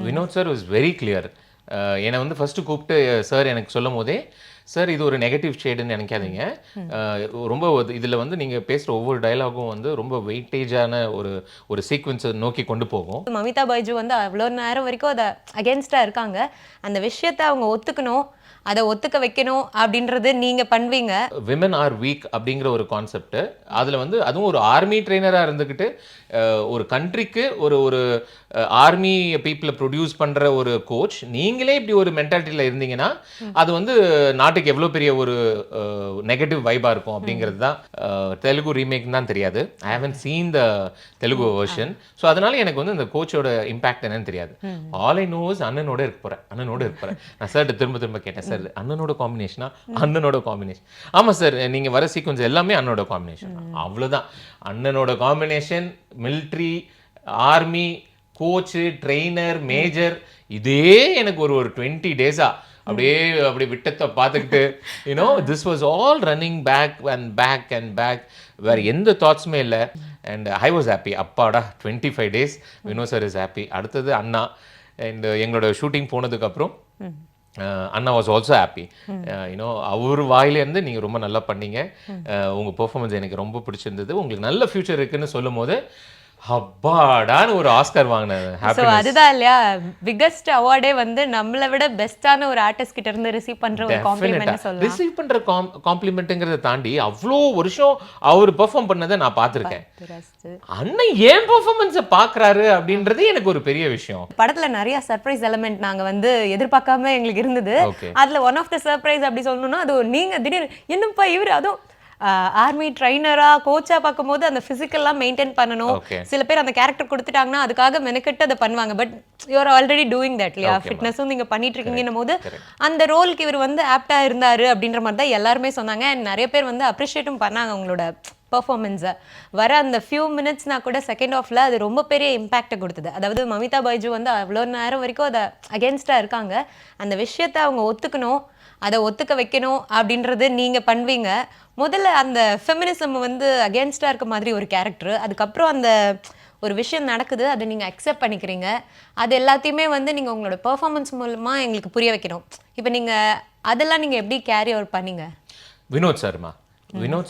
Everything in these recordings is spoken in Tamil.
Vinod sir was very clear. என்னை வந்து ஃபஸ்ட்டு கூப்பிட்டு சார் எனக்கு சொல்லும் போதே, சார் இது ஒரு நெகட்டிவ் ஷேடுன்னு நினைக்காதீங்க. ரொம்ப இதில் வந்து நீங்கள் பேசுகிற ஒவ்வொரு டயலாகும் வந்து ரொம்ப வெயிட்டேஜான ஒரு ஒரு சீக்வன்ஸை நோக்கி கொண்டு போகும். மமிதா பைஜு வந்து அவ்வளோ நேரம் வரைக்கும் அதை அகேன்ஸ்டாக இருக்காங்க. அந்த விஷயத்தை அவங்க ஒத்துக்கணும், அதை ஒத்துக்க வைக்கணும் அப்படின்றது நீங்கள் பண்ணுவீங்க. விமன் ஆர் வீக் அப்படிங்கிற ஒரு கான்செப்ட். அதில் வந்து அதுவும் ஒரு ஆர்மி ட்ரெயினராக இருந்துக்கிட்டு ஒரு கண்ட்ரிக்கு ஒரு ஒரு ஆர்மி பீப்புளை ப்ரொடியூஸ் பண்ணுற ஒரு கோச், நீங்களே இப்படி ஒரு மென்டாலிட்டியில் இருந்தீங்கன்னா அது வந்து நாட்டுக்கு எவ்வளோ பெரிய ஒரு நெகட்டிவ் வைபாக இருக்கும் அப்படிங்கிறது தான். தெலுங்கு ரீமேக் தான் தெரியாது. ஐ ஹேவன் சீன் த தெலுங்கு வெர்ஷன். ஸோ அதனால எனக்கு வந்து இந்த கோச்சோட இம்பாக்ட் என்னன்னு தெரியாது. ஆல் ஐ நோஸ் அண்ணனோட இருக்க போகிறேன். நான் சார்ட்டு திரும்ப கேட்டேன், சார் அண்ணனோட காம்பினேஷனா? அண்ணனோட காம்பினேஷன். ஆமாம் சார், நீங்கள் வர சீக்வன்ஸ் எல்லாமே அண்ணனோட காம்பினேஷன். அவ்வளோதான். அண்ணனோட combination, military, army, coach, trainer, major, இதே எனக்கு ஒரு 20 டேஸா அப்படியே விட்டத்தை பார்த்துக்கிட்டு this was all running back and back. வேறு எந்த தாட்ஸுமே இல்லை. And I was happy. அப்பாடா 25 days Vinod sir is happy. அடுத்தது அண்ணா. அண்ட் எங்களோட ஷூட்டிங் போனதுக்கப்புறம் அண்ணா வாஸ் ஆல்சோ ஹாப்பி. அவர் வாயிலேருந்து நீங்கள் ரொம்ப நல்லா பண்ணீங்க, உங்கள் பெர்ஃபார்மன்ஸ் எனக்கு ரொம்ப பிடிச்சிருந்தது, உங்களுக்கு நல்ல ஃபியூச்சர் இருக்குன்னு சொல்லும் போது அப்பாடான்னு ஒரு ஆஸ்கர் வாங்கினேன். அதுதான் இல்லையா பிக்கஸ்ட் அவார்டே வந்து நம்மளை விட பெஸ்டான ஒரு ஆர்டிஸ்ட் கிட்ட இருந்து ரிசீவ் பண்ற ஒரு காம்ப்ளிமெண்ட் சொல்லலாம். ரிசீவ் பண்ற காம்ப்ளிமெண்ட்ங்கிறத தாண்டி அவ்வளோ வருஷம் அவர் பெர்ஃபார்ம் பண்ணதை நான் பார்த்துருக்கேன். அண்ணன் ஏன் பெர்ஃபார்மன்ஸை பார்க்குறாரு அப்படின்றது எனக்கு ஒரு பெரிய விஷயம். படத்துல நிறைய சர்ப்ரைஸ் எலிமெண்ட் நாங்க வந்து எதிர்பார்க்காம எங்களுக்கு இருந்தது. அதுல ஒன் ஆஃப் த சர்ப்ரைஸ் அப்படி சொல்லணும்னா அது நீங்க திடீர் என்னப்பா இவர் அதுவும் ஆர்மி ட்ரைனரா கோச்சா பார்க்கும்போது அந்த பிசிக்கல்லாம் மெயின்டைன் பண்ணணும். சில பேர் அந்த கேரக்டர் கொடுத்துட்டாங்கன்னா அதுக்காக மெனக்கெட்டு அதை பண்ணுவாங்க. But you're already doing that இல்லையா? ஃபிட்னஸும் நீங்க பண்ணிட்டு இருக்கீங்கன்னும் போது அந்த ரோலுக்கு இவர் வந்து ஆப்டா இருந்தாரு அப்படின்ற மாதிரி தான் எல்லாருமே சொன்னாங்க. அண்ட் நிறைய பேர் வந்து அப்ரிஷியேட்டும் பண்ணாங்க உங்களோட பர்ஃபார்மன்ஸை. வர அந்த ஃபியூ மினிட்ஸ்னா கூட செகண்ட் ஆஃப்ல அது ரொம்ப பெரிய இம்பாக்டை கொடுத்தது. அதாவது மமிதா பைஜு வந்து அவ்வளோ நேரம் வரைக்கும் அதை அகேன்ஸ்டாக இருக்காங்க. அந்த விஷயத்தை அவங்க ஒத்துக்கணும், அதை ஒத்துக்க வைக்கணும் அப்படின்றது நீங்கள் பண்ணுவீங்க. முதல்ல அந்த ஃபெமினிசம் வந்து அகேன்ஸ்டாக இருக்க மாதிரி ஒரு கேரக்டர், அதுக்கப்புறம் அந்த ஒரு விஷயம் நடக்குது, அதை நீங்கள் அக்செப்ட் பண்ணிக்கிறீங்க. அது எல்லாத்தையுமே வந்து நீங்கள் உங்களோட பெர்ஃபார்மன்ஸ் மூலமாக எங்களுக்கு புரிய வைக்கணும். இப்போ நீங்கள் அதெல்லாம் நீங்கள் எப்படி கேரி ஓவர் பண்ணீங்க? Vinod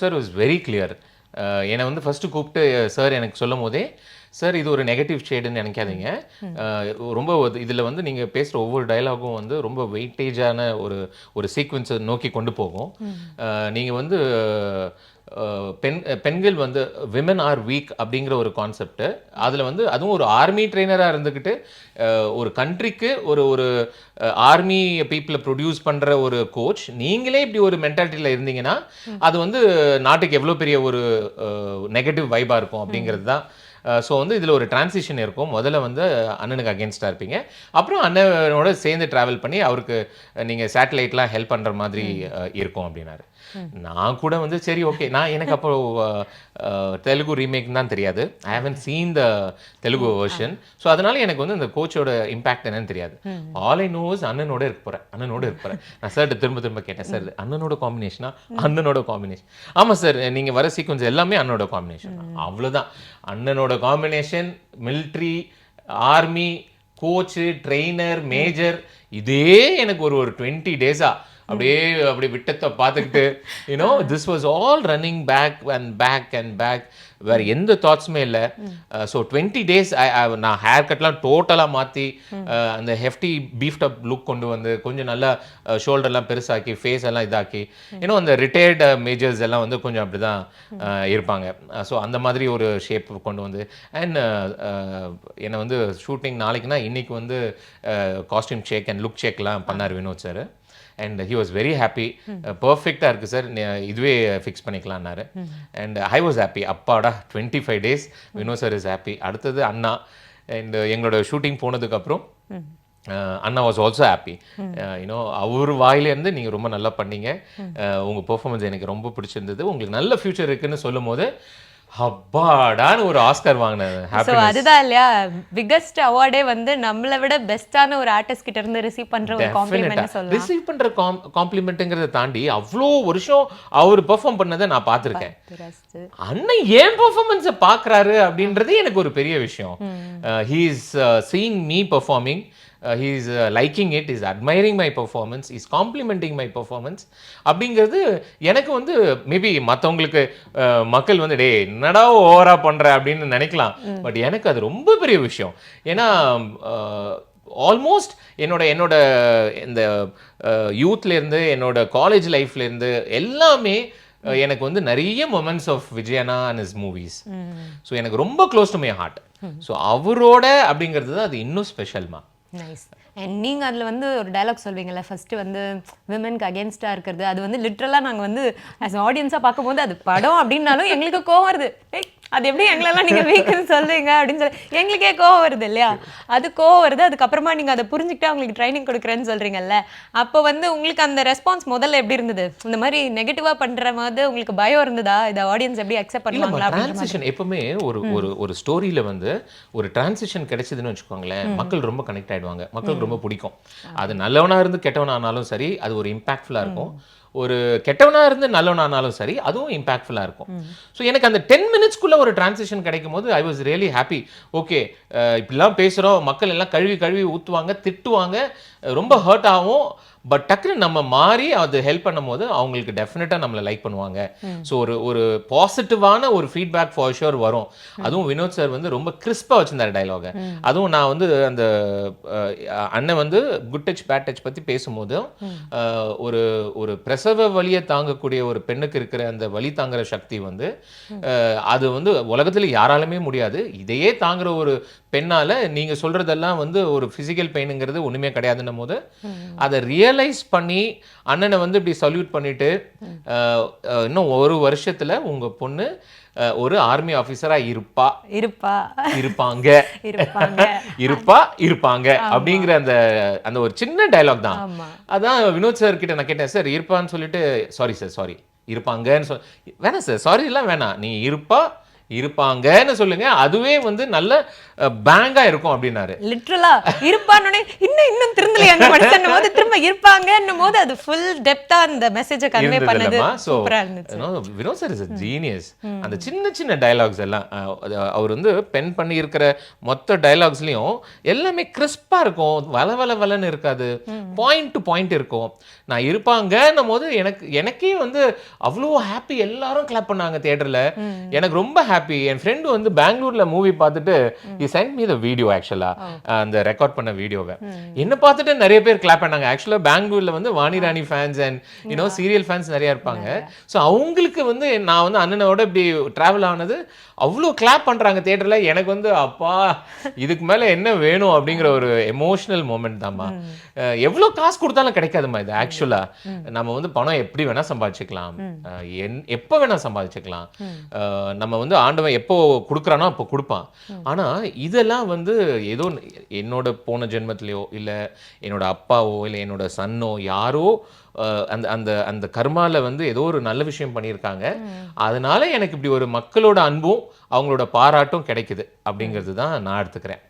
sir was very clear. என்னை வந்து ஃபஸ்ட்டு கூப்பிட்டு சார் எனக்கு சொல்லும் போதே, சார் இது ஒரு நெகட்டிவ் ஷேடுன்னு நினைக்காதீங்க. ரொம்ப இதில் வந்து நீங்கள் பேசுகிற ஒவ்வொரு டயலாகும் வந்து ரொம்ப வெயிட்டேஜான ஒரு ஒரு சீக்வன்ஸை நோக்கி கொண்டு போகும். நீங்கள் வந்து பெண்கள் வந்து விமன் ஆர் வீக் அப்படிங்கிற ஒரு கான்செப்ட். அதில் வந்து அதுவும் ஒரு ஆர்மி ட்ரெயினராக இருந்துக்கிட்டு ஒரு கண்ட்ரிக்கு ஒரு ஒரு ஆர்மி பீப்புளை ப்ரொடியூஸ் பண்ணுற ஒரு கோச், நீங்களே இப்படி ஒரு மென்டாலிட்டியில் இருந்தீங்கன்னா அது வந்து நாட்டுக்கு எவ்வளோ பெரிய ஒரு நெகட்டிவ் வைபாக இருக்கும் அப்படிங்கிறது தான். ஸோ வந்து இதில் ஒரு டிரான்சிஷன் இருக்கும். முதல்ல வந்து அண்ணனுக்கு அகேன்ஸ்டாக இருப்பீங்க, அப்புறம் அண்ணனோட சேர்ந்து ட்ராவல் பண்ணி அவருக்கு நீங்கள் சேட்டலைட்லாம் ஹெல்ப் பண்ணுற மாதிரி இருக்கும் அப்படின்னாரு. நான் கூட வந்து சரி ஓகே, எனக்கு அப்போ தெலுங்கு ரீமேக் தான் தெரியாது. ஐ ஹேவன் சீன் த தெலுங்கு வெர்ஷன். ஸோ அதனால எனக்கு வந்து இந்த கோச்சோட இம்பாக்ட் என்னன்னு தெரியாது. ஆல் ஐ நோஸ் அண்ணனோட இருக்க போகிறேன். நான் சார்ட்டு திரும்ப கேட்டேன், சார் அண்ணனோட காம்பினேஷனா? அண்ணனோட காம்பினேஷன். ஆமாம் சார், நீங்கள் வர சீக்வன்ஸ் எல்லாமே அண்ணனோட காம்பினேஷன். அவ்வளோதான். அண்ணனோட combination, military, army, coach, trainer, major, இதே எனக்கு ஒரு 20 டேஸா அப்படியே விட்டத்தை பார்த்துக்கிட்டு this was all running back and back. வேறு எந்த தாட்ஸுமே இல்லை. ஸோ 20 டேஸ் நான் ஹேர் கட்லாம் டோட்டலாக மாற்றி அந்த ஹெஃப்டி பீஃப்ட் அப் லுக் கொண்டு வந்து கொஞ்சம் நல்லா ஷோல்டர்லாம் பெருசாக்கி ஃபேஸ் எல்லாம் இதாக்கி அந்த ரிட்டையர்டு மேஜர்ஸ் எல்லாம் வந்து கொஞ்சம் அப்படி தான் இருப்பாங்க. ஸோ அந்த மாதிரி ஒரு ஷேப் கொண்டு வந்து அண்ட் என்னை வந்து ஷூட்டிங் நாளைக்குன்னா இன்றைக்கி வந்து காஸ்டியூம் செக் அண்ட் லுக் செக்லாம் பண்ணார் Vinod sir. And he was very happy. பர்ஃபெக்டாக இருக்குது சார், இதுவே ஃபிக்ஸ் பண்ணிக்கலான்னாரு. And I was happy. அப்பாடா 25 days Vinod sir is happy. அடுத்தது அண்ணா. அண்ட் எங்களோட ஷூட்டிங் போனதுக்கப்புறம் அண்ணா வாஸ் ஆல்சோ ஹாப்பி. அவர் வாயிலேருந்து நீங்கள் ரொம்ப நல்லா பண்ணீங்க, உங்கள் பெர்ஃபார்மன்ஸ் எனக்கு ரொம்ப பிடிச்சிருந்தது, உங்களுக்கு நல்ல ஃபியூச்சர் இருக்குன்னு சொல்லும் போது அப்பாடான்னு ஒரு ஆஸ்கர் வாங்கின ஸோ ஹாப்பினஸ். அதுதான் இல்லையா பிக்கஸ்ட் அவார்டே வந்து நம்மளை விட பெஸ்டான ஒரு ஆர்டிஸ்ட் கிட்ட இருந்து ரிசீவ் பண்ற ஒரு காம்ப்ளிமெண்ட் சொல்லலாம். ரிசீவ் பண்ற காம்ப்ளிமெண்ட்ங்கிறத தாண்டி அவ்வளோ வருஷம் அவர் பெர்ஃபார்ம் பண்ணதை நான் பார்த்துருக்கேன். அண்ணன் ஏன் பெர்ஃபார்மன்ஸை பார்க்குறாரு அப்படின்றது எனக்கு ஒரு பெரிய விஷயம். He is seeing me performing, he is liking it, he is admiring my performance, he is complimenting my performance அப்படிங்கிறது எனக்கு வந்து மேபி மற்றவங்களுக்கு மக்கள் வந்து டே என்னடா ஓவரா பண்ற அப்படின்னு நினைக்கலாம். பட் எனக்கு அது ரொம்ப பெரிய விஷயம். ஏன்னா ஆல்மோஸ்ட் என்னோட இந்த யூத்லேருந்து என்னோட காலேஜ் லைஃப்லேருந்து எல்லாமே எனக்கு வந்து நிறைய மொமெண்ட்ஸ் ஆஃப் விஜயனா அண்ட் ஹிஸ் மூவிஸ். ஸோ எனக்கு ரொம்ப close to my heart. So அவரோட அப்படிங்கிறது தான் அது இன்னும் ஸ்பெஷல்மா. நைஸ். அண்ட் நீங்கள் அதில் வந்து ஒரு டைலாக் சொல்வீங்கல்ல, ஃபஸ்ட்டு வந்து விமனுக்கு அகேன்ஸ்டாக இருக்கிறது, அது வந்து லிட்ரலாக நாங்கள் வந்து ஆஸ் ஆடியன்ஸாக பார்க்கும்போது அது படம் அப்படின்னாலும் எங்களுக்கு கோவம் வருது. அது எப்படி எங்களெல்லாம் நீங்கள் வீக்குன்னு சொல்லுவீங்க அப்படின்னு சொல்லி எங்களுக்கே கோவம் வருது இல்லையா? அது கோவம் வருது. அதுக்கப்புறமா நீங்கள் அதை புரிஞ்சுக்கிட்டு அவங்களுக்கு ட்ரைனிங் கொடுக்குறேன்னு சொல்கிறீங்கல்ல, அப்போ வந்து உங்களுக்கு அந்த ரெஸ்பான்ஸ் முதல்ல எப்படி இருந்தது? இந்த மாதிரி நெகட்டிவாக பண்ணுற மாதிரி உங்களுக்கு பயம் இருந்ததா? இதை ஆடியன்ஸ் எப்படி அக்செப்ட் பண்ணுவாங்களா? டிரான்சிஷன் எப்பவுமே ஒரு ஸ்டோரியில வந்து ஒரு டிரான்சிஷன் கிடைச்சதுன்னு வச்சுக்கோங்களேன், மக்கள் ரொம்ப கனெக்ட் ஆயிடுவாங்க, மக்களுக்கு ரொம்ப பிடிக்கும். அது நல்லவனா இருந்து கெட்டவனா ஆனாலும் சரி, அது ஒரு இம்பாக்ட்ஃபுல்லாக இருக்கும். ஒரு கெட்டவனா இருந்து நல்லவனானாலும் சரி, அதுவும் இம்பாக்ட்ஃபுல்லாக இருக்கும். ஸோ எனக்கு அந்த 10 மினிட்ஸ்க்குள்ள ஒரு டிரான்சிஷன் கிடைக்கும் போது I was really happy. Okay, இப்படிலாம் பேசுகிறோம், மக்கள் எல்லாம் கழுவி ஊற்றுவாங்க, திட்டுவாங்க, ரொம்ப ஹர்ட் ஆகும். பட் டக்குன்னு நம்ம மாறி அது ஹெல்ப் பண்ணும் போது அவங்களுக்கு டெஃபினட்டாக நம்மளை லைக் பண்ணுவாங்க. ஸோ ஒரு பாசிட்டிவான ஒரு ஃபீட்பேக் ஃபார் ஷுர் வரும். அதுவும் வினோத் சார் வந்து ரொம்ப கிறிஸ்பாக வச்சிருந்தார் டைலாக. அதுவும் நான் வந்து அந்த அண்ணன் வந்து குட் டச் பேட் டச் பற்றி பேசும்போது ஒரு பிரசவ வலியை தாங்கக்கூடிய ஒரு பெண்ணுக்கு இருக்கிற அந்த வலி தாங்குற சக்தி வந்து அது வந்து உலகத்தில் யாராலுமே முடியாது. இதையே தாங்குற ஒரு பெண்ணால நீங்க சொல்றதெல்லாம் வந்து ஒரு பிசிக்கல் பெயினுங்கிறது ஒண்ணுமே கிடையாதுன்னும் போது அதை ரியலைஸ் பண்ணி அண்ணனை வந்து இப்படி சல்யூட் பண்ணிட்டு இன்னும் ஒரு வருஷத்துல உங்க பொண்ணு ஒரு ஆர்மி ஆபீசரா இருப்பாங்க அப்படிங்கிற அந்த ஒரு சின்ன டயலாக் தான். அதான் வினோத் சார் கிட்ட நான் கேட்டேன், சார் இருப்பான்னு சொல்லிட்டு சாரி இருப்பாங்கன்னு வேணாம் சார், சாரி எல்லாம் வேணாம், நீ இருப்பாங்கன்னு சொல்லுங்க, அதுவே வந்து நல்ல பேங்கா இருக்கும் அப்படின்னாரு. லிட்டரலா இருப்பானே இன்னும் திருந்தலையாங்க மனுஷன் போது திரும்ப இருப்பாங்கன்னும் போது அது ஃபுல் டெப்தா அந்த மெசேஜை கன்வே பண்ணது சூப்பரா இருந்துச்சு. Vinod sir is a genius. அந்த சின்ன டயலாக்ஸ் எல்லாம் அவர் வந்து பென் பண்ணி இருக்கிற மொத்த டயலாக்ஸ்லயும் எல்லாமே கிறிஸ்பா இருக்கும், வளன்னு இருக்காது, பாயிண்ட் டு பாயிண்ட் இருக்கும். நான் இருப்பாங்கன்னும் போது எனக்கே வந்து அவ்வளோ ஹாப்பி. எல்லாரும் கிளாப் பண்ணாங்க தியேட்டர்ல, எனக்கு ரொம்ப ஹாப்பி. என் ஃப்ரெண்டு வந்து பெங்களூர்ல மூவி பார்த்துட்டு he sent me the video actually, அந்த ரெக்கார்ட் பண்ண வீடியோவை என்ன பார்த்துட்டு நிறைய பேர் கிளாப் பண்ணாங்க. ஆக்சுவலா பெங்களூர்ல வந்து வாணி ராணி ஃபேன்ஸ் அண்ட் சீரியல் ஃபேன்ஸ் நிறைய இருப்பாங்க. ஸோ அவங்களுக்கு வந்து நான் வந்து அண்ணனோட இப்படி டிராவல் ஆனது அவ்வளோ கிளாப் பண்றாங்க தியேட்டர்ல. எனக்கு வந்து அப்பா இதுக்கு மேல என்ன வேணும் அப்படிங்கிற ஒரு எமோஷனல் மூமெண்ட் தான்மா. எவ்வளோ காசு கொடுத்தாலும் கிடைக்காதுமா இது. ஆக்சுவலா நம்ம வந்து பணம் எப்படி வேணா சம்பாதிச்சுக்கலாம், எப்போ வேணா சம்பாதிச்சுக்கலாம். நம்ம வந்து ஆண்டவன் எப்போ கொடுக்குறானோ அப்போ கொடுப்பான். ஆனா இதெல்லாம் வந்து ஏதோ என்னோட போன ஜென்மத்திலையோ இல்லை என்னோட அப்பாவோ இல்லை என்னோட சன்னோ யாரோ அந்த அந்த அந்த கர்மால வந்து ஏதோ ஒரு நல்ல விஷயம் பண்ணியிருக்காங்க, அதனால எனக்கு இப்படி ஒரு மக்களோட அன்பும் அவங்களோட பாராட்டும் கிடைக்குது அப்படிங்கிறது தான் நான் எடுத்துக்கிறேன்.